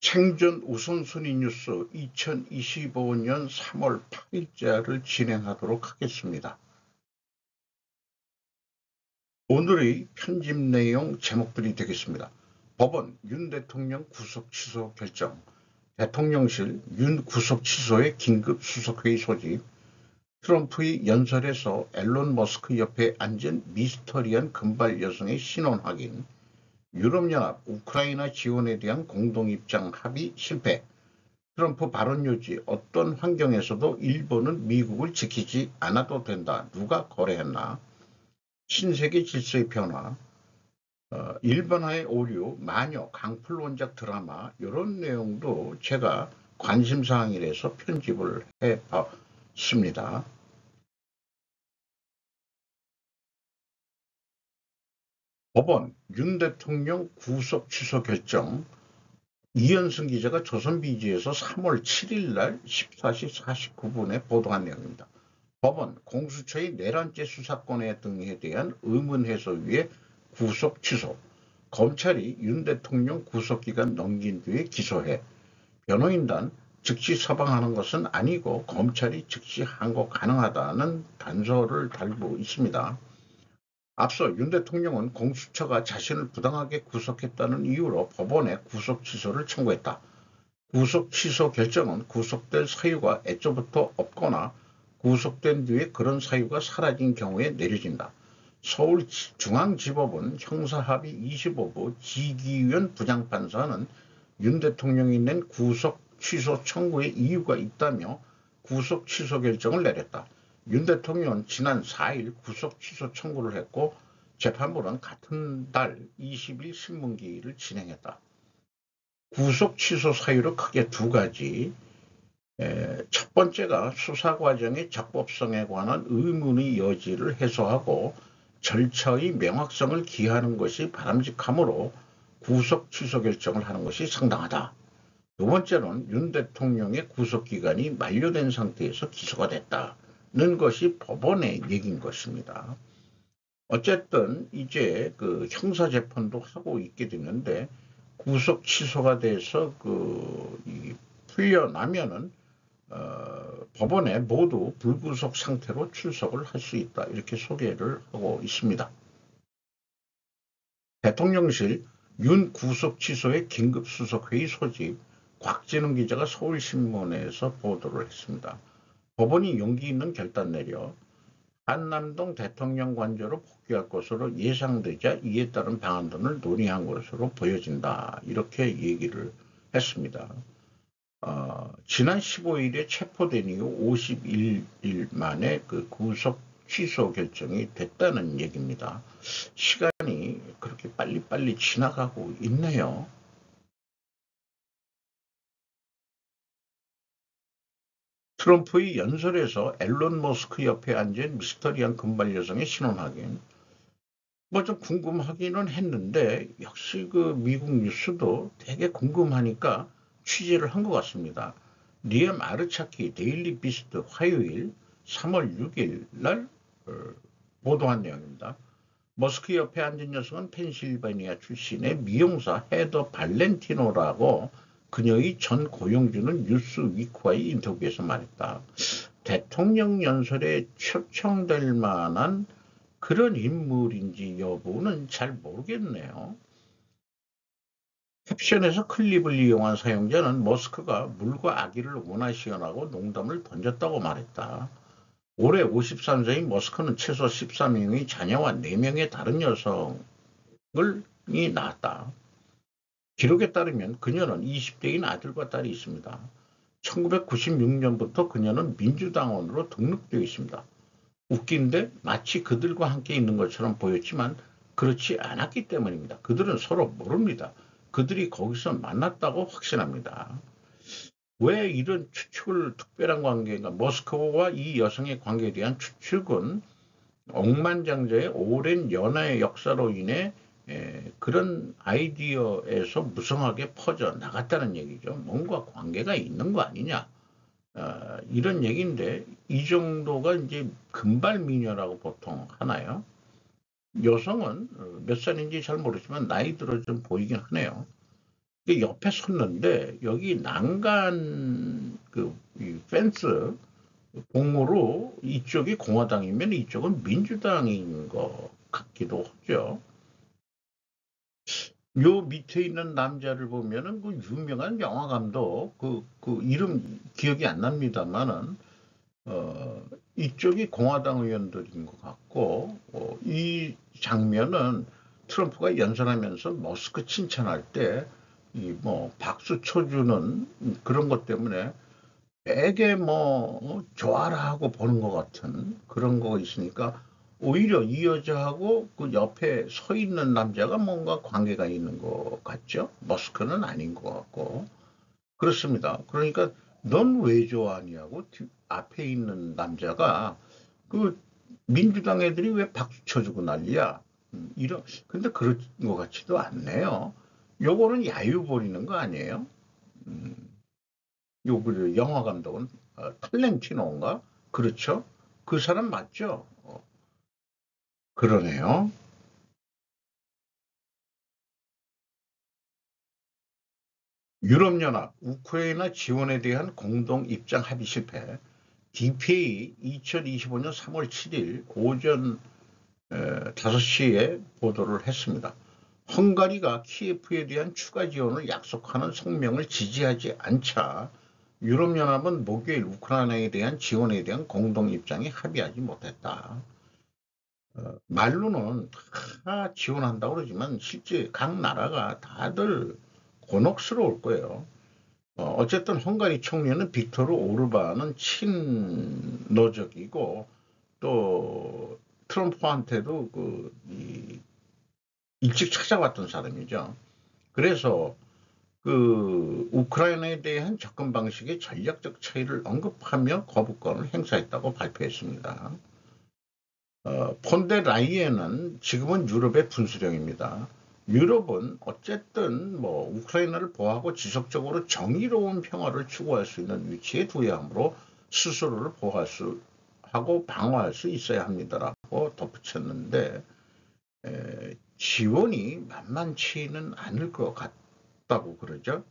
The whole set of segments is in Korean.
생존 우선순위 뉴스 2025년 3월 8일자를 진행하도록 하겠습니다. 오늘의 편집 내용 제목들이 되겠습니다. 법원 윤 대통령 구속 취소 결정, 대통령실 윤 구속 취소의 긴급 수석회의 소집, 트럼프의 연설에서 앨런 머스크 옆에 앉은 미스터리한 금발 여성의 신원 확인, 유럽연합 우크라이나 지원에 대한 공동입장 합의 실패, 트럼프 발언 요지 어떤 환경에서도 일본은 미국을 지키지 않아도 된다. 누가 거래했나? 신세계 질서의 변화, 일본화의 오류, 마녀, 강풀 원작 드라마 이런 내용도 제가 관심사항이라서 편집을 해봤습니다. 법원 윤 대통령 구속 취소 결정, 이현승 기자가 조선비지에서 3월 7일 날 14시 49분에 보도한 내용입니다. 법원 공수처의 내란죄 수사권 등에 대한 의문해소위의 구속 취소, 검찰이 윤 대통령 구속기간 넘긴 뒤에 기소해, 변호인단 즉시 서방하는 것은 아니고 검찰이 즉시 항고 가능하다는 단서를 달고 있습니다. 앞서 윤 대통령은 공수처가 자신을 부당하게 구속했다는 이유로 법원에 구속 취소를 청구했다. 구속 취소 결정은 구속될 사유가 애초부터 없거나 구속된 뒤에 그런 사유가 사라진 경우에 내려진다. 서울중앙지법은 형사합의 25부 지기현 부장판사는 윤 대통령이 낸 구속 취소 청구의 이유가 있다며 구속 취소 결정을 내렸다. 윤 대통령은 지난 4일 구속 취소 청구를 했고 재판부는 같은 달 20일 신문기일을 진행했다. 구속 취소 사유로 크게 두 가지. 첫 번째가 수사 과정의 적법성에 관한 의문의 여지를 해소하고 절차의 명확성을 기하는 것이 바람직하므로 구속 취소 결정을 하는 것이 상당하다. 두 번째는 윤 대통령의 구속기간이 만료된 상태에서 기소가 됐다는 것이 법원의 얘기인 것입니다. 어쨌든 이제 그 형사재판도 하고 있게 됐는데 구속 취소가 돼서 풀려나면은 법원에 모두 불구속 상태로 출석을 할 수 있다. 이렇게 소개를 하고 있습니다. 대통령실 윤 구속 취소의 긴급수석회의 소집, 곽진웅 기자가 서울신문에서 보도를 했습니다. 법원이 용기 있는 결단 내려 한남동 대통령 관저로 복귀할 것으로 예상되자 이에 따른 방안 등을 논의한 것으로 보여진다. 이렇게 얘기를 했습니다. 지난 15일에 체포된 이후 51일 만에 그 구속 취소 결정이 됐다는 얘기입니다. 시간이 그렇게 빨리빨리 지나가고 있네요. 트럼프의 연설에서 앨런 머스크 옆에 앉은 미스터리한 금발 여성의 신원 확인. 뭐 좀 궁금하기는 했는데 역시 그 미국 뉴스도 되게 궁금하니까 취재를 한 것 같습니다. 리엠 아르차키 데일리 비스트 화요일 3월 6일 날 보도한 내용입니다. 머스크 옆에 앉은 여성은 펜실베니아 출신의 미용사 헤더 발렌티노라고 그녀의 전 고용주는 뉴스위크와의 인터뷰에서 말했다. 대통령 연설에 초청될 만한 그런 인물인지 여부는 잘 모르겠네요. 캡션에서 클립을 이용한 사용자는 머스크가 물과 아기를 원하시원하고 농담을 던졌다고 말했다. 올해 53세인 머스크는 최소 13명의 자녀와 4명의 다른 여성이 낳았다. 기록에 따르면 그녀는 20대인 아들과 딸이 있습니다. 1996년부터 그녀는 민주당원으로 등록되어 있습니다. 웃긴데 마치 그들과 함께 있는 것처럼 보였지만 그렇지 않았기 때문입니다. 그들은 서로 모릅니다. 그들이 거기서 만났다고 확신합니다. 왜 이런 추측을 특별한 관계인가? 머스크와 이 여성의 관계에 대한 추측은 억만장자의 오랜 연하의 역사로 인해 그런 아이디어에서 무성하게 퍼져 나갔다는 얘기죠. 뭔가 관계가 있는 거 아니냐. 이런 얘기인데 이 정도가 이제 금발 미녀라고 보통 하나요? 여성은 몇 살인지 잘 모르지만 나이 들어 좀 보이긴 하네요. 옆에 섰는데 여기 난간 이 펜스 봉으로 이쪽이 공화당이면 이쪽은 민주당인 것 같기도 하죠. 요 밑에 있는 남자를 보면은 그 유명한 영화 감독 그 이름 기억이 안 납니다만은 이쪽이 공화당 의원들인 것 같고 이 장면은 트럼프가 연설하면서 머스크 칭찬할 때 이 뭐 박수 쳐주는 그런 것 때문에 되게 뭐 좋아라 하고 보는 것 같은 그런 거 있으니까 오히려 이 여자하고 그 옆에 서 있는 남자가 뭔가 관계가 있는 것 같죠. 머스크는 아닌 것 같고 그렇습니다. 그러니까 넌 왜 좋아하냐고 앞에 있는 남자가 그 민주당 애들이 왜 박수 쳐주고 난리야. 이런 근데 그런 것 같지도 않네요. 요거는 야유 부리는 거 아니에요? 음, 그 영화 감독은 탈렌티노인가? 그렇죠? 그 사람 맞죠? 그러네요. 유럽연합 우크라이나 지원에 대한 공동 입장 합의 실패. DPA 2025년 3월 7일 오전 5시에 보도를 했습니다. 헝가리가 키예프에 대한 추가 지원을 약속하는 성명을 지지하지 않자 유럽연합은 목요일 우크라이나에 대한 지원에 대한 공동 입장에 합의하지 못했다. 말로는 다 지원한다고 그러지만 실제 각 나라가 다들 곤혹스러울 거예요. 어쨌든 헝가리 총리는 빅토르 오르반은 친러적이고 또 트럼프한테도 일찍 찾아왔던 사람이죠. 그래서 그 우크라이나에 대한 접근 방식의 전략적 차이를 언급하며 거부권을 행사했다고 발표했습니다. 폰데 라이엔은 지금은 유럽의 분수령입니다. 유럽은 어쨌든 뭐 우크라이나를 보호하고 지속적으로 정의로운 평화를 추구할 수 있는 위치에 두어야 하므로 스스로를 보호할 수 하고 방어할 수 있어야 합니다라고 덧붙였는데 지원이 만만치는 않을 것 같다고 그러죠.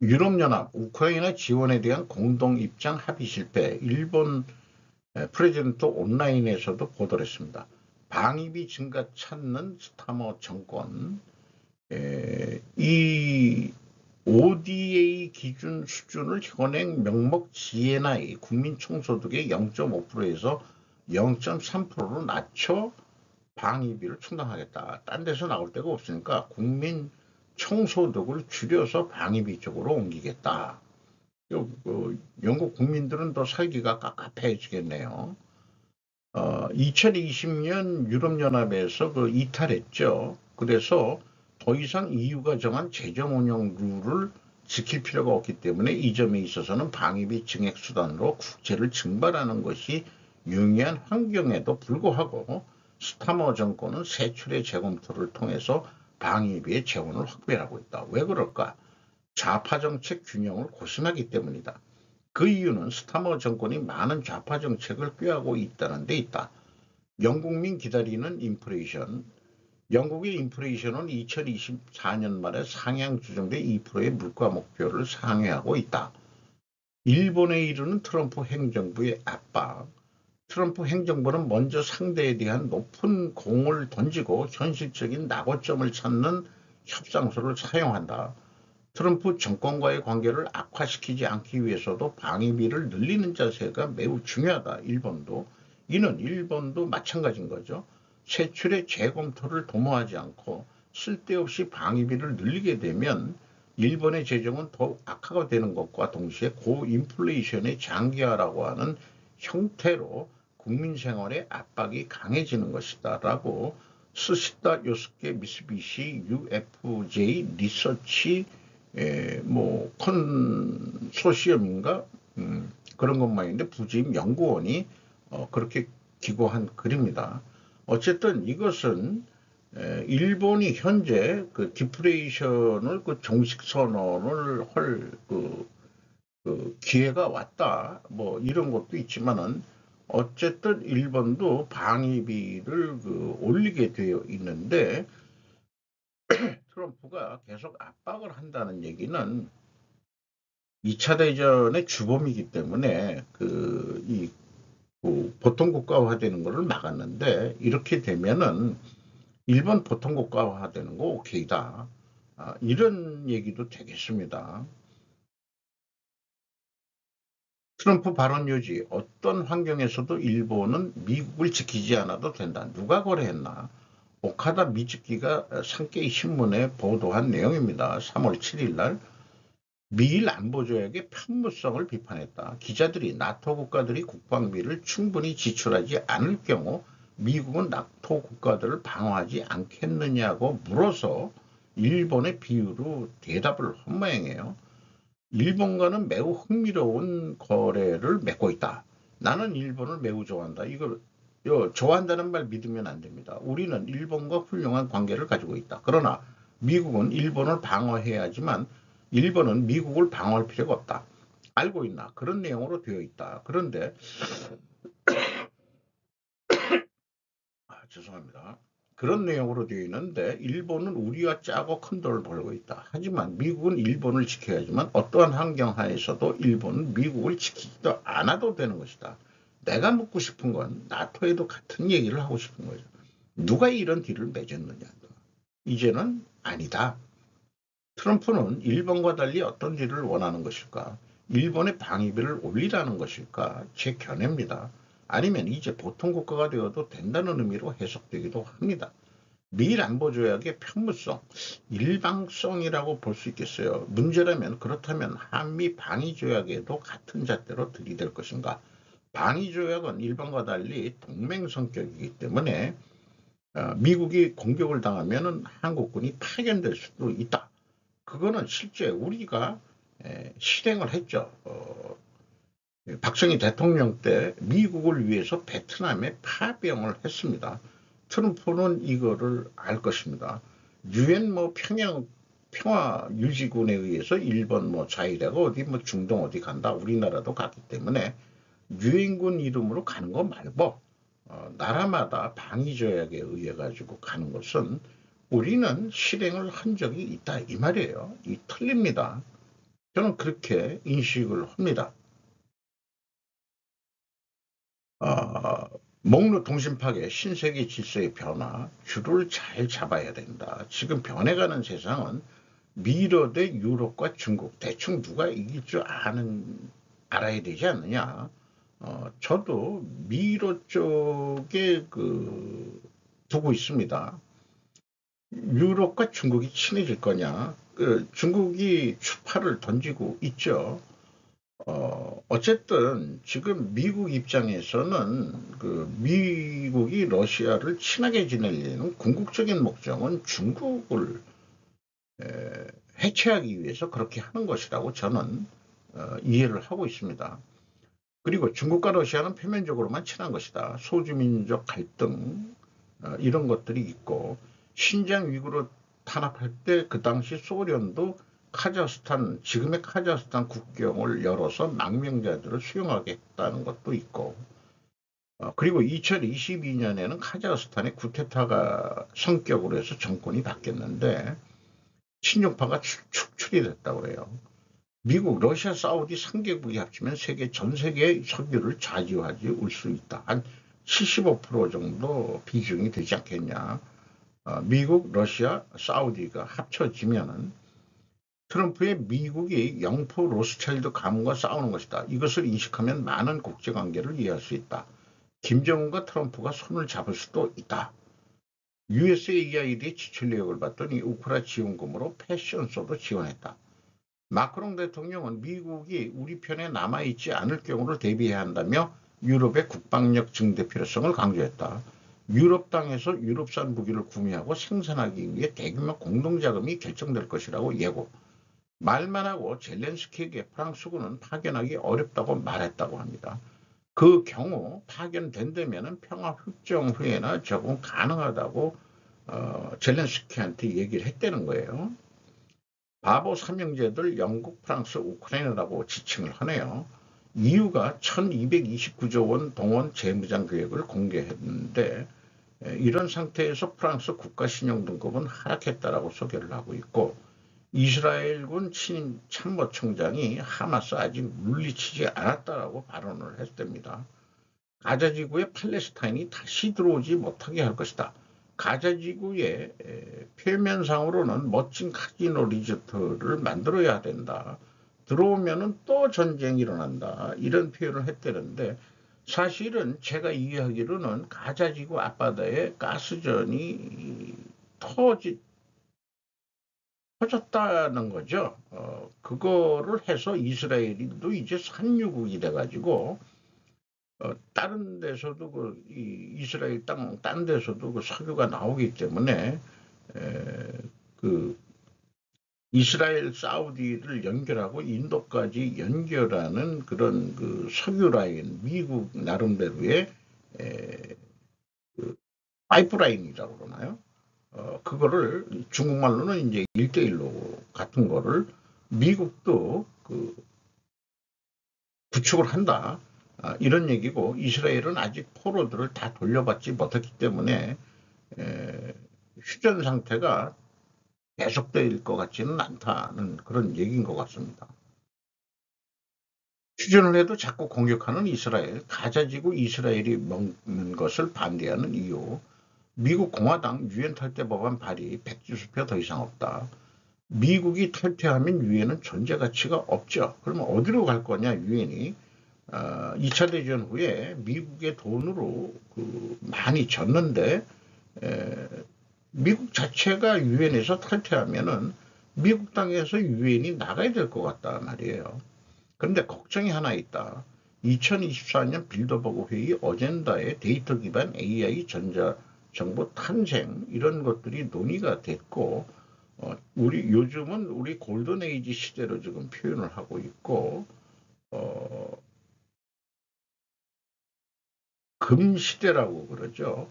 유럽연합 우크라이나 지원에 대한 공동 입장 합의 실패. 일본 프레젠토 온라인에서도 보도를 했습니다. 방위비 증가 찾는 스타머 정권, 이 ODA 기준 수준을 현행 명목 GNI 국민총소득의 0.5%에서 0.3%로 낮춰 방위비를 충당하겠다. 딴 데서 나올 데가 없으니까 국민 총소득을 줄여서 방위비 쪽으로 옮기겠다. 영국 국민들은 더 살기가 깝깝해지겠네요. 2020년 유럽연합에서 이탈했죠. 그래서 더 이상 EU가 정한 재정 운영 룰을 지킬 필요가 없기 때문에 이 점에 있어서는 방위비 증액 수단으로 국채를 증발하는 것이 용이한 환경에도 불구하고 스타머 정권은 세출의 재검토를 통해서 방위비의 재원을 확보하고 있다. 왜 그럴까? 좌파 정책 균형을 고심하기 때문이다. 그 이유는 스타머 정권이 많은 좌파 정책을 꾀하고 있다는 데 있다. 영국민 기다리는 인플레이션. 영국의 인플레이션은 2024년 말에 상향 조정돼 2%의 물가 목표를 상회하고 있다. 일본에 이르는 트럼프 행정부의 압박. 트럼프 행정부는 먼저 상대에 대한 높은 공을 던지고 현실적인 낙오점을 찾는 협상소를 사용한다. 트럼프 정권과의 관계를 악화시키지 않기 위해서도 방위비를 늘리는 자세가 매우 중요하다. 일본도. 이는 일본도 마찬가지인 거죠. 세출의 재검토를 도모하지 않고 쓸데없이 방위비를 늘리게 되면 일본의 재정은 더욱 악화가 되는 것과 동시에 고인플레이션의 장기화라고 하는 형태로 국민 생활의 압박이 강해지는 것이다. 라고 스시다 요스케 미쓰비시 UFJ 리서치 뭐 컨소시엄인가 그런 것만 있는데 부임 연구원이 그렇게 기고한 글입니다. 어쨌든 이것은 일본이 현재 그 디프레이션을 정식 선언을 할 기회가 왔다. 뭐 이런 것도 있지만은 어쨌든 일본도 방위비를 올리게 되어 있는데 트럼프가 계속 압박을 한다는 얘기는 2차 대전의 주범이기 때문에 보통 국가화되는 것을 막았는데 이렇게 되면은 일본 보통 국가화되는 거 오케이다. 이런 얘기도 되겠습니다. 트럼프 발언 요지 어떤 환경에서도 일본은 미국을 지키지 않아도 된다. 누가 거래했나? 오카다 미즈키가 산케이 신문에 보도한 내용입니다. 3월 7일 날 미일 안보조약의 편무성을 비판했다. 기자들이 나토 국가들이 국방비를 충분히 지출하지 않을 경우 미국은 나토 국가들을 방어하지 않겠느냐고 물어서 일본의 비유로 대답을 한 모양이에요. 일본과는 매우 흥미로운 거래를 맺고 있다. 나는 일본을 매우 좋아한다. 이걸 좋아한다는 말 믿으면 안 됩니다. 우리는 일본과 훌륭한 관계를 가지고 있다. 그러나 미국은 일본을 방어해야지만 일본은 미국을 방어할 필요가 없다. 알고 있나? 그런 내용으로 되어 있다. 그런데 죄송합니다. 그런 내용으로 되어 있는데 일본은 우리와 짜고 큰 돈을 벌고 있다. 하지만 미국은 일본을 지켜야지만 어떠한 환경 하에서도 일본은 미국을 지키지도 않아도 되는 것이다. 내가 묻고 싶은 건 나토에도 같은 얘기를 하고 싶은 거죠. 누가 이런 딜을 맺었느냐. 이제는 아니다. 트럼프는 일본과 달리 어떤 딜을 원하는 것일까? 일본의 방위비를 올리라는 것일까? 제 견해입니다. 아니면 이제 보통 국가가 되어도 된다는 의미로 해석되기도 합니다. 미일 안보조약의 편무성, 일방성이라고 볼 수 있겠어요. 문제라면 그렇다면 한미 방위조약에도 같은 잣대로 들이댈 것인가? 방위조약은 일본과 달리 동맹 성격이기 때문에 미국이 공격을 당하면 한국군이 파견될 수도 있다. 그거는 실제 우리가 실행을 했죠. 박정희 대통령 때 미국을 위해서 베트남에 파병을 했습니다. 트럼프는 이거를 알 것입니다. 유엔 평양 평화유지군에 의해서 일본 자위대가 어디 중동 어디 간다. 우리나라도 갔기 때문에 유엔군 이름으로 가는 거 말고 나라마다 방위조약에 의해 가지고 가는 것은 우리는 실행을 한 적이 있다 이 말이에요. 이 틀립니다. 저는 그렇게 인식을 합니다. 목로 동심 파괴, 신세계 질서의 변화, 줄을 잘 잡아야 된다. 지금 변해가는 세상은 미러 대 유럽과 중국 대충 누가 이길 줄 알아야 되지 않느냐. 저도 미러 쪽에 두고 있습니다. 유럽과 중국이 친해질 거냐? 중국이 추파를 던지고 있죠. 어쨌든 지금 미국 입장에서는 미국이 러시아를 친하게 지내려는 궁극적인 목적은 중국을 해체하기 위해서 그렇게 하는 것이라고 저는 이해를 하고 있습니다. 그리고 중국과 러시아는 표면적으로만 친한 것이다. 소주민족 갈등 이런 것들이 있고 신장 위구르 탄압할 때 그 당시 소련도 카자흐스탄 지금의 카자흐스탄 국경을 열어서 망명자들을 수용하게 했다는 것도 있고 그리고 2022년에는 카자흐스탄의 쿠데타가 성격으로 해서 정권이 바뀌었는데 친족파가 축출이 됐다고 해요. 미국, 러시아, 사우디 3개국이 합치면 전 세계의 석유를 좌지우지 올 수 있다. 한 75% 정도 비중이 되지 않겠냐. 미국, 러시아, 사우디가 합쳐지면은 트럼프의 미국이 영포 로스차일드 가문과 싸우는 것이다. 이것을 인식하면 많은 국제관계를 이해할 수 있다. 김정은과 트럼프가 손을 잡을 수도 있다. USAID의 지출 내역을 봤더니 우크라 지원금으로 패션쇼도 지원했다. 마크롱 대통령은 미국이 우리 편에 남아있지 않을 경우를 대비해야 한다며 유럽의 국방력 증대 필요성을 강조했다. 유럽 땅에서 유럽산 무기를 구매하고 생산하기 위해 대규모 공동자금이 결정될 것이라고 예고. 말만 하고 젤렌스키에게 프랑스군은 파견하기 어렵다고 말했다고 합니다. 그 경우 파견된다면 평화 협정 후에나 적응 가능하다고 젤렌스키한테 얘기를 했다는 거예요. 바보 삼형제들 영국, 프랑스, 우크라이나라고 지칭을 하네요. EU가 1229조 원 동원 재무장 계획을 공개했는데 이런 상태에서 프랑스 국가신용등급은 하락했다라고 소개를 하고 있고, 이스라엘군 친임 참모총장이 하마스 아직 물리치지 않았다라고 발언을 했답니다. 가자지구에 팔레스타인이 다시 들어오지 못하게 할 것이다. 가자지구의 표면상으로는 멋진 카지노 리조트를 만들어야 된다. 들어오면은 또 전쟁이 일어난다. 이런 표현을 했다는데, 사실은 제가 이해하기로는 가자지구 앞바다에 가스전이 터졌다는 거죠. 그거를 해서 이스라엘도 이제 산유국이 돼가지고 다른 데서도 이스라엘 딴 데서도 그 석유가 나오기 때문에 그 이스라엘 사우디를 연결하고 인도까지 연결하는 그런 그 석유 라인, 미국 나름대로의 그 파이프라인이라고 그러나요? 그거를 중국말로는 이제 1대1로 같은 거를 미국도 그 구축을 한다. 이런 얘기고, 이스라엘은 아직 포로들을 다 돌려받지 못했기 때문에 휴전 상태가 계속될 것 같지는 않다는 그런 얘기인 것 같습니다. 휴전을 해도 자꾸 공격하는 이스라엘, 가자지구 이스라엘이 먹는 것을 반대하는 이유, 미국 공화당 유엔 탈퇴 법안 발의 100주수표 더 이상 없다. 미국이 탈퇴하면 유엔은 존재 가치가 없죠. 그러면 어디로 갈 거냐, 유엔이. 2차 대전 후에 미국의 돈으로 많이 졌는데, 미국 자체가 유엔에서 탈퇴하면은 미국 땅에서 유엔이 나가야 될 것 같다 말이에요. 그런데 걱정이 하나 있다. 2024년 빌더버그 회의 어젠다에 데이터 기반 AI 전자정보 탄생 이런 것들이 논의가 됐고, 우리 요즘은 우리 골든 에이지 시대로 지금 표현을 하고 있고, 금 시대라고 그러죠.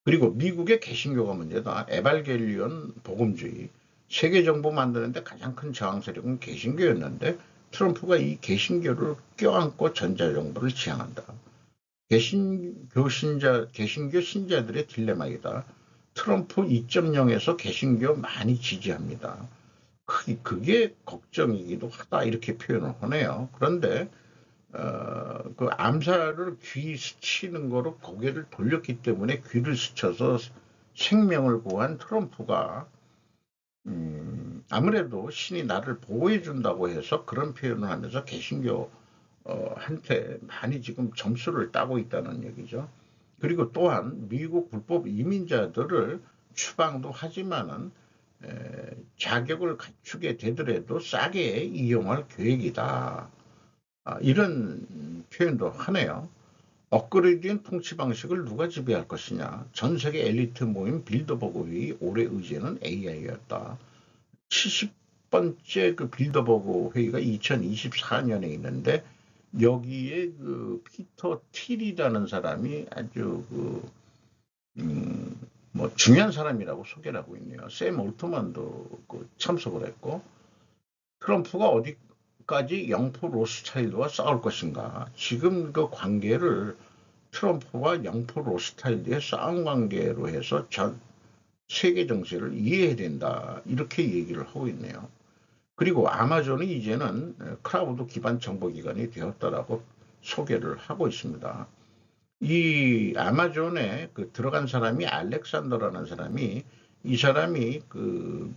그리고 미국의 개신교가 문제다. 에반게리온 복음주의. 세계 정부 만드는데 가장 큰 저항 세력은 개신교였는데, 트럼프가 이 개신교를 껴안고 전자정부를 지향한다. 개신교 신자들의 딜레마이다. 트럼프 2.0에서 개신교 많이 지지합니다. 그게 걱정이기도 하다, 이렇게 표현을 하네요. 그런데 그 암살을 귀 스치는 거로 고개를 돌렸기 때문에 귀를 스쳐서 생명을 구한 트럼프가 아무래도 신이 나를 보호해 준다고 해서 그런 표현을 하면서 개신교 한테 많이 지금 점수를 따고 있다는 얘기죠. 그리고 또한 미국 불법 이민자들을 추방도 하지만은 자격을 갖추게 되더라도 싸게 이용할 계획이다. 이런 표현도 하네요. 업그레이드된 통치 방식을 누가 지배할 것이냐. 전 세계 엘리트 모임 빌더버그 회의 올해 의제는 AI였다. 70번째 그 빌더버그 회의가 2024년에 있는데, 여기에 그 피터 틸이라는 사람이 아주 뭐 중요한 사람이라고 소개를 하고 있네요. 샘 올트만도 참석을 했고, 트럼프가 어디까지 영포 로스차일드와 싸울 것인가. 지금 그 관계를 트럼프와 영포 로스차일드의 싸움 관계로 해서 전 세계 정세를 이해해야 된다. 이렇게 얘기를 하고 있네요. 그리고 아마존이 이제는 클라우드 기반 정보기관이 되었다라고 소개를 하고 있습니다. 이 아마존에 들어간 사람이 알렉산더라는 사람이, 이 사람이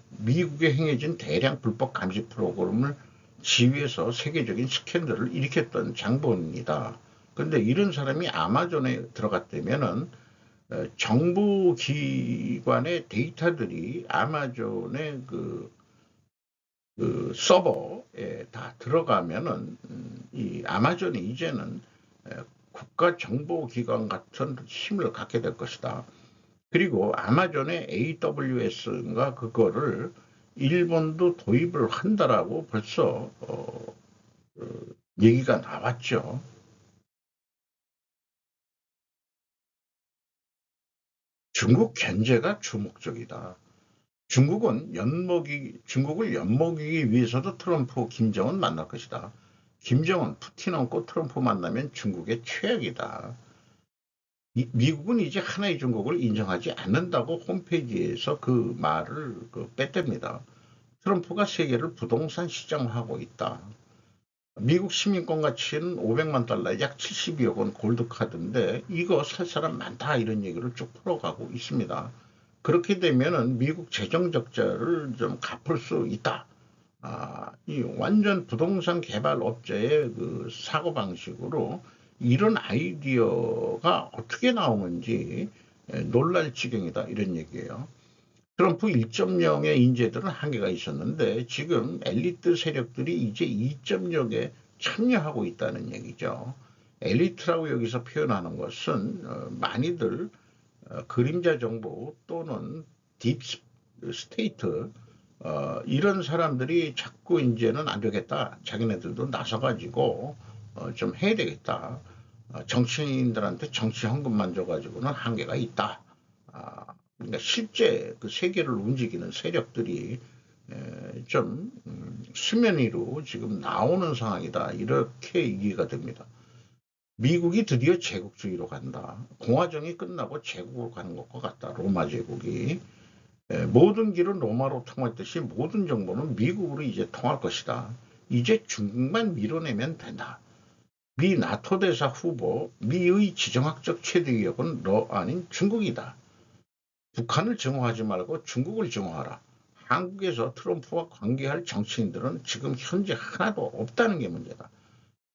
미국에 행해진 대량 불법 감시 프로그램을 지휘해서 세계적인 스캔들을 일으켰던 장본입니다. 그런데 이런 사람이 아마존에 들어갔다면은 정부 기관의 데이터들이 아마존의 서버에 다 들어가면은 이 아마존이 이제는 국가정보기관 같은 힘을 갖게 될 것이다. 그리고 아마존의 AWS인가 그거를 일본도 도입을 한다라고 벌써 얘기가 나왔죠. 중국 견제가 주목적이다. 중국을 엿먹이기 위해서도 트럼프, 김정은 만날 것이다. 김정은, 푸틴 얹고 트럼프 만나면 중국의 최악이다. 미국은 이제 하나의 중국을 인정하지 않는다고 홈페이지에서 그 말을 뺐답니다. 트럼프가 세계를 부동산 시장화하고 있다. 미국 시민권 가치는 500만 달러, 약 72억 원 골드카드인데 이거 살 사람 많다 이런 얘기를 쭉 풀어가고 있습니다. 그렇게 되면은 미국 재정 적자를 좀 갚을 수 있다. 이 완전 부동산 개발 업자의 그 사고방식으로 이런 아이디어가 어떻게 나오는지 놀랄 지경이다 이런 얘기예요. 트럼프 1.0의 인재들은 한계가 있었는데 지금 엘리트 세력들이 이제 2.0에 참여하고 있다는 얘기죠. 엘리트라고 여기서 표현하는 것은 많이들 그림자 정보 또는 딥 스테이트 이런 사람들이 자꾸 이제는 안 되겠다. 자기네들도 나서가지고 좀 해야 되겠다. 정치인들한테 정치 헌금만 줘가지고는 한계가 있다. 그러니까 실제 그 세계를 움직이는 세력들이 좀 수면 위로 지금 나오는 상황이다. 이렇게 이해가 됩니다. 미국이 드디어 제국주의로 간다. 공화정이 끝나고 제국으로 가는 것과 같다. 로마 제국이. 모든 길은 로마로 통했듯이 모든 정보는 미국으로 이제 통할 것이다. 이제 중국만 밀어내면 된다. 미 나토 대사 후보, 미의 지정학적 최대 위협은 너 아닌 중국이다. 북한을 정화하지 말고 중국을 정화하라. 한국에서 트럼프와 관계할 정치인들은 지금 현재 하나도 없다는 게 문제다.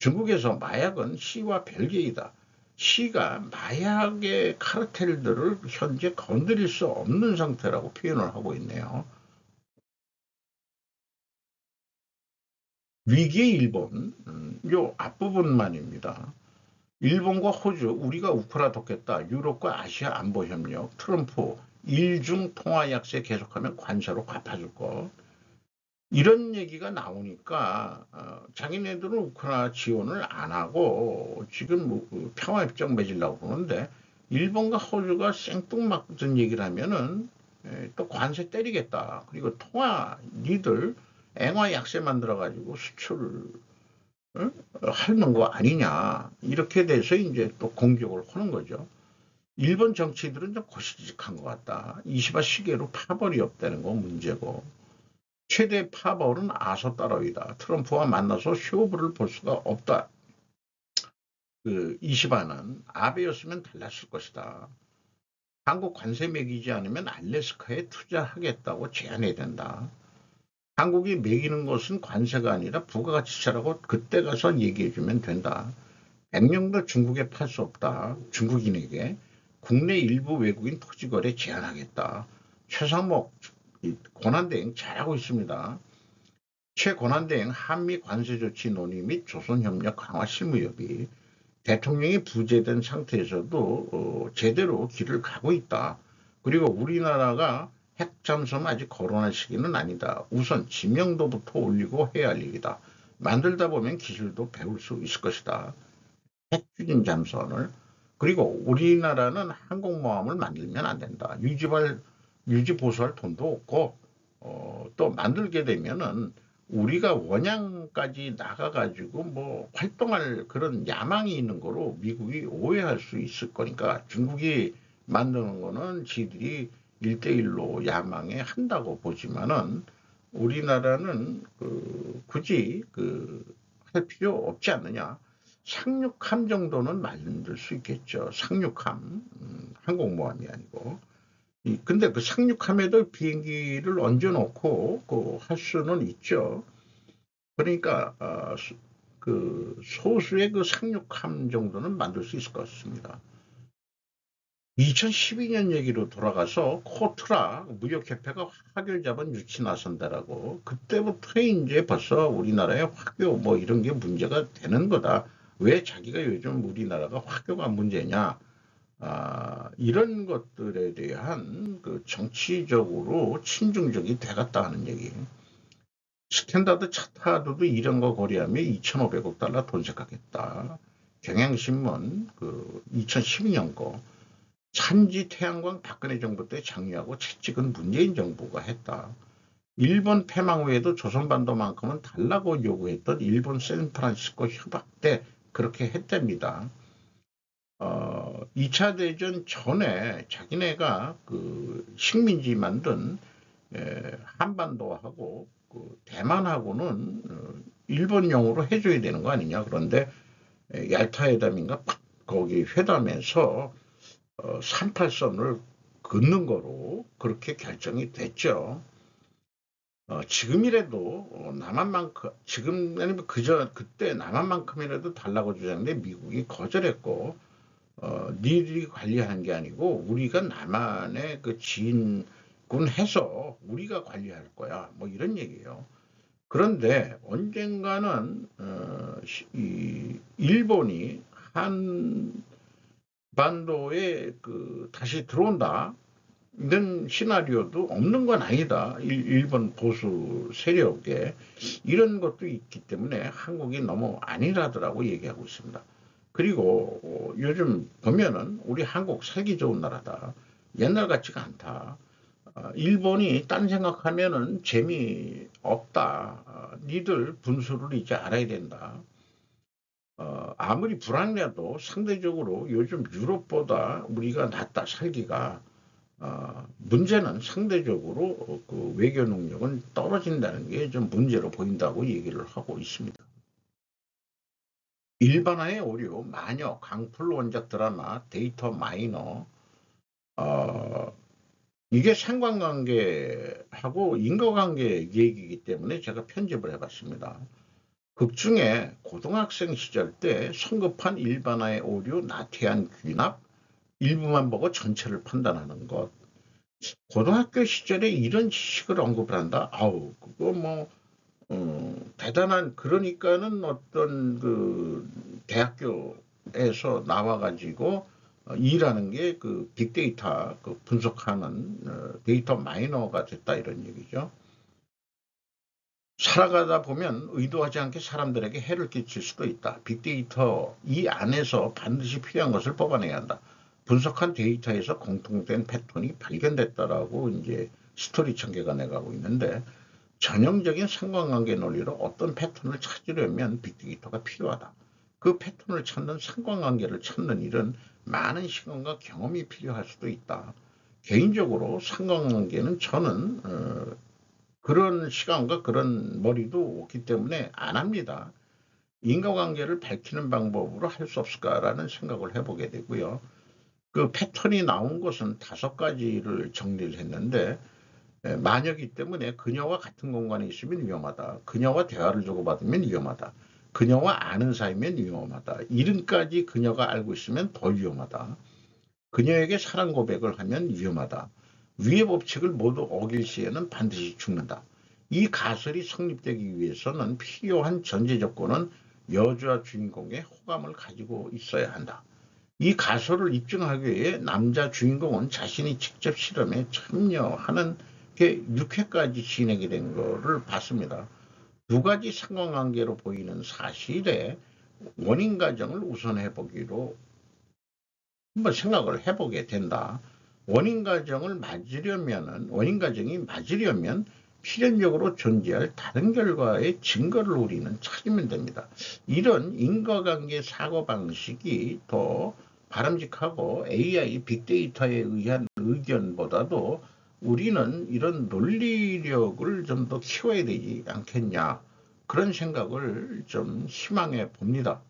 중국에서 마약은 시와 별개이다. 시가 마약의 카르텔들을 현재 건드릴 수 없는 상태라고 표현을 하고 있네요. 위기의 일본, 요 앞부분만입니다. 일본과 호주, 우리가 우크라 돕겠다. 유럽과 아시아 안보협력, 트럼프, 일중 통화 약세 계속하면 관세로 갚아줄 것. 이런 얘기가 나오니까 자기네들은 우크라이나 지원을 안 하고 지금 평화협정 맺으려고 그러는데 일본과 호주가 생뚱맞은 얘기를 하면은 또 관세 때리겠다. 그리고 통화 니들 앵화 약세 만들어가지고 수출을 하는 거 아니냐. 이렇게 돼서 이제 또 공격을 하는 거죠. 일본 정치들은 좀 고시직한 것 같다. 20화 시계로 파벌이 없다는 거 문제고. 최대 파벌은 아소 따로이다. 트럼프와 만나서 쇼부를 볼 수가 없다. 그 20화는 아베였으면 달랐을 것이다. 한국 관세 매기지 않으면 알래스카에 투자하겠다고 제안해야 된다. 한국이 매기는 것은 관세가 아니라 부가가치세라고 그때 가서 얘기해주면 된다. 백령도 중국에 팔 수 없다. 중국인에게 국내 일부 외국인 토지거래 제한하겠다. 최상목 권한대행 잘하고 있습니다. 최권한대행 한미 관세조치 논의 및 조선협력 강화 실무협의 대통령이 부재된 상태에서도 제대로 길을 가고 있다. 그리고 우리나라가 핵잠수함 아직 거론할 시기는 아니다. 우선 지명도부터 올리고 해야 할 일이다. 만들다 보면 기술도 배울 수 있을 것이다. 핵추진 잠수함을. 그리고 우리나라는 항공모함을 만들면 안 된다. 유지 보수할 돈도 없고 또 만들게 되면은 우리가 원양까지 나가가지고 뭐 활동할 그런 야망이 있는 거로 미국이 오해할 수 있을 거니까 중국이 만드는 거는 지들이 1대1로 야망에 한다고 보지만은 우리나라는 굳이 할 필요 없지 않느냐. 상륙함 정도는 만들 수 있겠죠. 상륙함, 항공모함이 아니고. 근데 그 상륙함에도 비행기를 얹어놓고 할 수는 있죠. 그러니까 그 소수의 그 상륙함 정도는 만들 수 있을 것 같습니다. 2012년 얘기로 돌아가서 코트라 무역협회가 화교 자본 유치 나선다라고 그때부터 이제 벌써 우리나라의 화교 뭐 이런 게 문제가 되는 거다. 왜 자기가 요즘 우리나라가 화교가 문제냐? 이런 것들에 대한 그 정치적으로 친중적이 돼갔다 하는 얘기. 스탠다드 차타르도 이런 거 거래하며 2,500억 달러 돈 생각했다. 경향신문 2012년 거. 산지 태양광 박근혜 정부 때 장려하고 채찍은 문재인 정부가 했다. 일본 패망 후에도 조선반도만큼은 달라고 요구했던 일본 샌프란시스코 협약 때 그렇게 했답니다. 2차 대전 전에 자기네가 그 식민지 만든 한반도하고 그 대만하고는 일본용으로 해줘야 되는 거 아니냐. 그런데 얄타 회담인가 거기 회담에서 38선을 긋는 거로 그렇게 결정이 됐죠. 지금이라도 남한만큼 지금 아니면 그때 남한만큼이라도 달라고 주장했는데 미국이 거절했고 니들이 관리하는 게 아니고 우리가 남한의 그 지인군 해서 우리가 관리할 거야 뭐 이런 얘기예요. 그런데 언젠가는 이 일본이 한반도에 그 다시 들어온다 이런 시나리오도 없는 건 아니다. 일본 보수 세력에 이런 것도 있기 때문에 한국이 너무 안일하더라고 얘기하고 있습니다. 그리고 요즘 보면은 우리 한국 살기 좋은 나라다. 옛날 같지가 않다. 일본이 딴 생각하면은 재미없다. 니들 분수를 이제 알아야 된다. 아무리 불안해도 상대적으로 요즘 유럽보다 우리가 낫다 살기가. 문제는 상대적으로 그 외교 능력은 떨어진다는 게 좀 문제로 보인다고 얘기를 하고 있습니다. 일반화의 오류, 마녀, 강풀 원작 드라마, 데이터 마이너, 어, 이게 상관관계하고 인과관계 얘기이기 때문에 제가 편집을 해봤습니다. 극 중에 고등학생 시절 때 성급한 일반화의 오류, 나태한 귀납, 일부만 보고 전체를 판단하는 것, 고등학교 시절에 이런 지식을 언급을 한다? 아우, 그거 뭐, 대단한, 그러니까는 어떤 그 대학교에서 나와가지고 일하는 게 그 빅데이터 그 분석하는 데이터 마이너가 됐다 이런 얘기죠. 살아가다 보면 의도하지 않게 사람들에게 해를 끼칠 수도 있다. 빅데이터 이 안에서 반드시 필요한 것을 뽑아내야 한다. 분석한 데이터에서 공통된 패턴이 발견됐다라고 이제 스토리 전개가 내가고 있는데 전형적인 상관관계 논리로 어떤 패턴을 찾으려면 빅데이터가 필요하다. 그 패턴을 찾는 상관관계를 찾는 일은 많은 시간과 경험이 필요할 수도 있다. 개인적으로 상관관계는 저는 그런 시간과 그런 머리도 없기 때문에 안 합니다. 인과관계를 밝히는 방법으로 할 수 없을까라는 생각을 해보게 되고요. 그 패턴이 나온 것은 5가지를 정리를 했는데 마녀이기 때문에 그녀와 같은 공간에 있으면 위험하다. 그녀와 대화를 주고받으면 위험하다. 그녀와 아는 사이면 위험하다. 이름까지 그녀가 알고 있으면 더 위험하다. 그녀에게 사랑 고백을 하면 위험하다. 위의 법칙을 모두 어길 시에는 반드시 죽는다. 이 가설이 성립되기 위해서는 필요한 전제 조건은 여주와 주인공의 호감을 가지고 있어야 한다. 이 가설을 입증하기 위해 남자 주인공은 자신이 직접 실험에 참여하는 게 6회까지 진행이 된 것을 봤습니다. 2가지 상관관계로 보이는 사실에 원인 과정을 우선해 보기로 한번 생각을 해보게 된다. 원인 과정이 맞으려면 필연적으로 존재할 다른 결과의 증거를 우리는 찾으면 됩니다. 이런 인과관계 사고방식이 더 바람직하고 AI 빅데이터에 의한 의견보다도 우리는 이런 논리력을 좀 더 키워야 되지 않겠냐. 그런 생각을 좀 희망해 봅니다.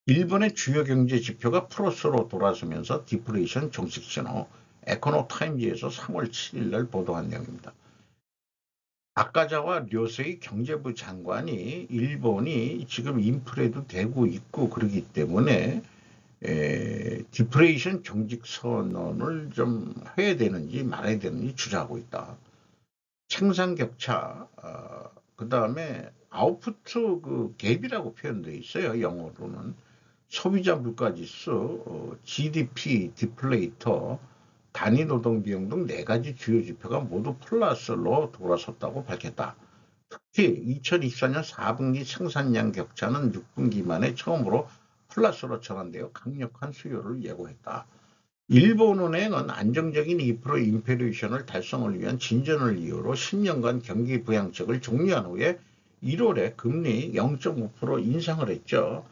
일본의 주요 경제 지표가 플러스로 돌아서면서 디플레이션 종식 신호, 에코노타임즈에서 3월 7일 날 보도한 내용입니다. 아카자와 료세이 경제부 장관이 일본이 지금 인플레도 되고 있고 그러기 때문에 디플레이션 종식 선언을 좀 해야 되는지 말아야 되는지 주장하고 있다. 생산 격차, 그 다음에 아웃푸트 그 갭이라고 표현되어 있어요. 영어로는. 소비자 물가지수, GDP, 디플레이터, 단위 노동 비용 등 4가지 주요 지표가 모두 플러스로 돌아섰다고 밝혔다. 특히 2024년 4분기 생산량 격차는 6분기 만에 처음으로 플러스로 전환되어 강력한 수요를 예고했다. 일본은행은 안정적인 2% 인플레이션을 달성을 위한 진전을 이유로 10년간 경기 부양책을 종료한 후에 1월에 금리 0.5% 인상을 했죠.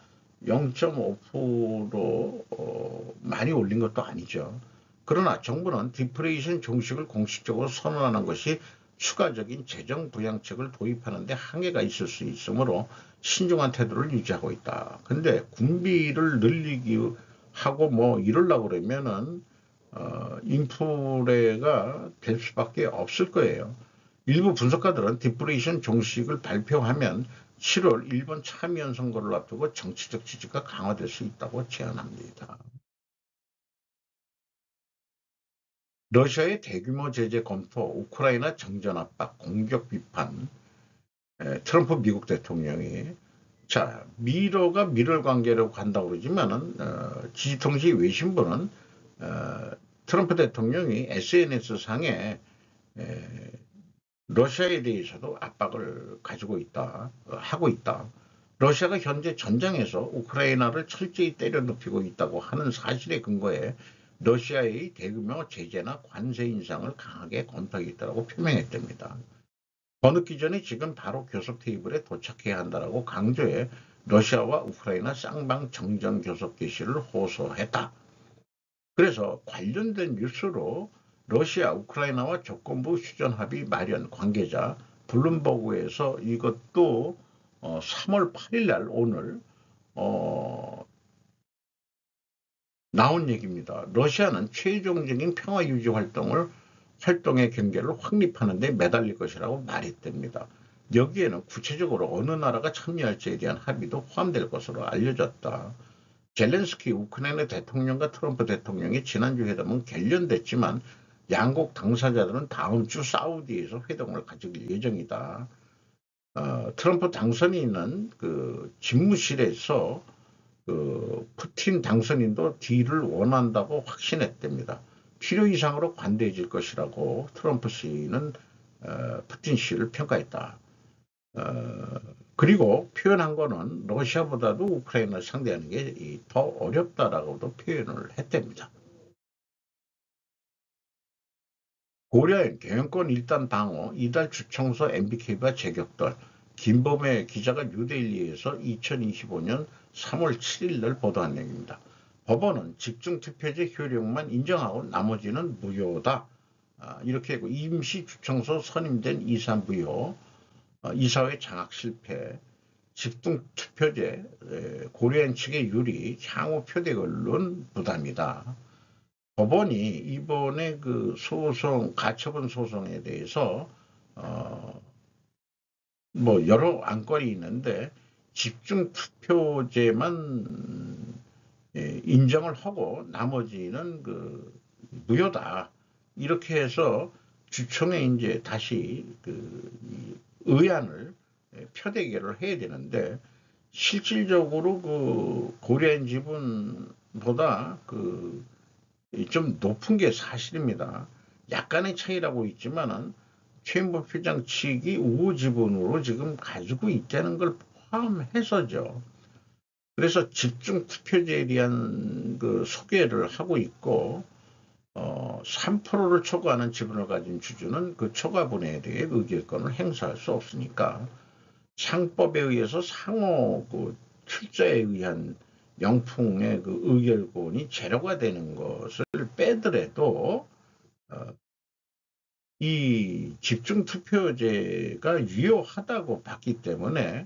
0.5% 많이 올린 것도 아니죠. 그러나 정부는 디플레이션 종식을 공식적으로 선언하는 것이 추가적인 재정 부양책을 도입하는 데 한계가 있을 수 있으므로 신중한 태도를 유지하고 있다. 근데 군비를 늘리기 하고 뭐 이러려고 그러면은 인플레가 될 수밖에 없을 거예요. 일부 분석가들은 디플레이션 종식을 발표하면 7월 일본 참의원 선거를 앞두고 정치적 지지가 강화될 수 있다고 제안합니다. 러시아의 대규모 제재 검토, 우크라이나 정전 압박, 공격 비판, 트럼프 미국 대통령이 자 미러가 미러 관계라고 간다고 그러지만은 지지통신 외신부는 트럼프 대통령이 SNS 상에 러시아에 대해서도 압박을 가지고 있다, 하고 있다. 러시아가 현재 전장에서 우크라이나를 철저히 때려 눕히고 있다고 하는 사실에 근거해 러시아의 대규모 제재나 관세 인상을 강하게 검토하겠다고 표명했답니다. 더 늦기 전에 지금 바로 교섭 테이블에 도착해야 한다라고 강조해 러시아와 우크라이나 쌍방 정전 교섭 개시를 호소했다. 그래서 관련된 뉴스로 러시아, 우크라이나와 조건부 휴전 합의 마련 관계자 블룸버그에서 이것도 3월 8일 날 오늘 나온 얘기입니다. 러시아는 최종적인 평화 유지 활동의 경계를 확립하는 데 매달릴 것이라고 말했답니다. 여기에는 구체적으로 어느 나라가 참여할지에 대한 합의도 포함될 것으로 알려졌다. 젤렌스키 우크라이나 대통령과 트럼프 대통령이 지난주 회담은 결련됐지만 양국 당사자들은 다음 주 사우디에서 회동을 가질 예정이다. 트럼프 당선인은 그 집무실에서 푸틴 당선인도 딜을 원한다고 확신했답니다. 필요 이상으로 관대해질 것이라고 트럼프 씨는 푸틴 씨를 평가했다. 그리고 표현한 거는 러시아보다도 우크라이나를 상대하는 게 더 어렵다라고도 표현을 했답니다. 고려인 경영권 일단 방어, 이달 주청서 MBK가 재격돌, 김범회 기자가 뉴델리에서 2025년 3월 7일 날 보도한 내용입니다. 법원은 집중투표제 효력만 인정하고 나머지는 무효다. 이렇게 하고 임시주청소 선임된 이사 무효, 이사회 장악 실패, 집중투표제 고려인 측의 유리, 향후 표대 언론 부담이다. 법원이 이번에 그 소송, 가처분 소송에 대해서 뭐 여러 안건이 있는데 집중투표제만 인정을 하고 나머지는 그 무효다. 이렇게 해서 주총에 이제 다시 그 의안을 표대결을 해야 되는데 실질적으로 그 고려인 지분보다 그 좀 높은 게 사실입니다. 약간의 차이라고 있지만은 최인범 회장 측이 우호 지분으로 지금 가지고 있다는 걸 포함해서죠. 그래서 집중 투표제에 대한 그 소개를 하고 있고 3%를 초과하는 지분을 가진 주주는 그 초과분에 대해 의결권을 행사할 수 없으니까 상법에 의해서 상호 그 출자에 의한 영풍의 그 의결권이 제로가 되는 것을 빼더라도 이 집중투표제가 유효하다고 봤기 때문에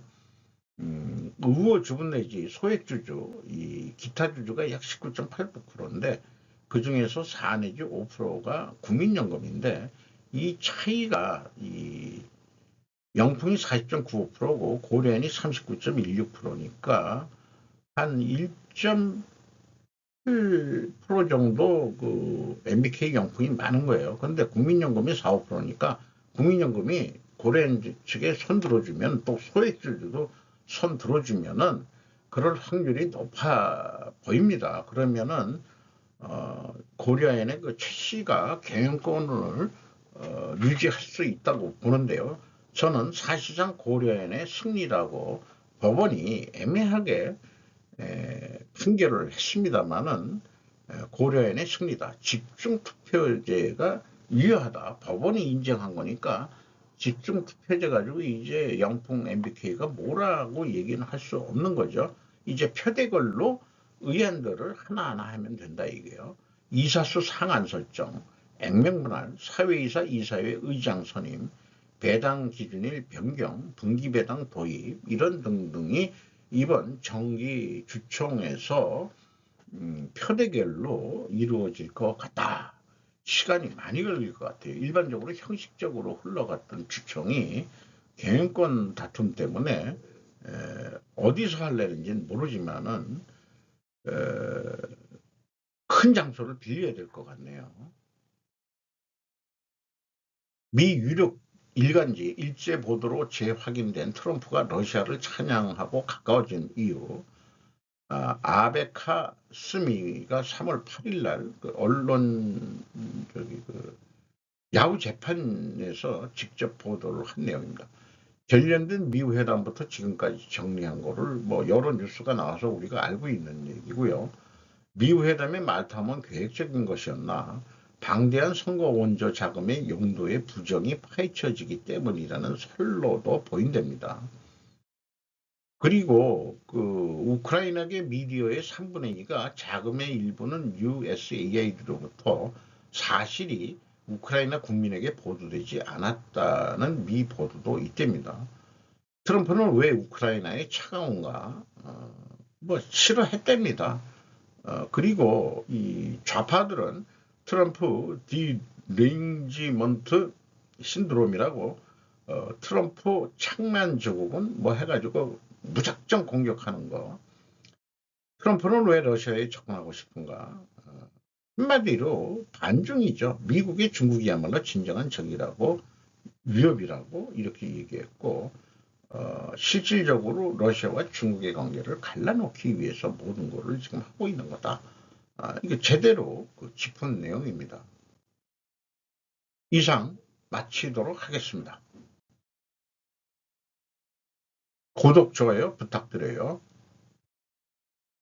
의호 주분 내지 소액주주, 이 기타 주주가 약 19.8%인데 그 중에서 4 내지 5%가 국민연금인데 이 차이가 이 영풍이 40.95%고 고려인이 39.16%니까 한 1.8% 정도 그 MBK 영풍이 많은 거예요. 그런데 국민연금이 4, 5%니까 국민연금이 고려인 측에 손 들어주면 또 소액주주도 손 들어주면은 그럴 확률이 높아 보입니다. 그러면은 고려인의 그 최 씨가 경영권을 유지할 수 있다고 보는데요. 저는 사실상 고려인의 승리라고 법원이 애매하게 판결을 했습니다만은 고려인의 승리다. 집중투표제가 유효하다. 법원이 인정한 거니까 집중투표제 가지고 이제 영풍 MBK가 뭐라고 얘기는 할 수 없는 거죠. 이제 표대걸로 의안들을 하나하나 하면 된다 이게요. 이사수 상한 설정, 액면분할, 사회이사 이사회 의장 선임, 배당 기준일 변경, 분기배당 도입 이런 등등이 이번 정기 주총에서 표대결로 이루어질 것 같다. 시간이 많이 걸릴 것 같아요. 일반적으로 형식적으로 흘러갔던 주총이 경영권 다툼 때문에 어디서 할래는지는 모르지만은 큰 장소를 빌려야 될 것 같네요. 미 유력 일간지 일제 보도로 재확인된 트럼프가 러시아를 찬양하고 가까워진 이유, 아베카 스미가 3월 8일 날그 언론 야후 재판에서 직접 보도를 한 내용입니다. 결연된 미우 회담부터 지금까지 정리한 거를 뭐 여러 뉴스가 나와서 우리가 알고 있는 얘기고요. 미우 회담의 말타면 계획적인 것이었나 방대한 선거 원조 자금의 용도의 부정이 파헤쳐지기 때문이라는 설로도 보인답니다. 그리고 그 우크라이나계 미디어의 3분의 2가 자금의 일부는 USAID로부터 사실이 우크라이나 국민에게 보도되지 않았다는 미 보도도 있답니다. 트럼프는 왜 우크라이나에 차가운가? 뭐 싫어했답니다. 그리고 이 좌파들은 트럼프 디레인지먼트 신드롬이라고 트럼프 창만 저국은 뭐 해가지고 무작정 공격하는 거. 트럼프는 왜 러시아에 접근하고 싶은가? 한마디로 반중이죠. 미국이 중국이야말로 진정한 적이라고 위협이라고 이렇게 얘기했고 실질적으로 러시아와 중국의 관계를 갈라놓기 위해서 모든 것을 지금 하고 있는 거다. 이게 제대로 짚은 내용입니다. 이상 마치도록 하겠습니다. 구독, 좋아요 부탁드려요.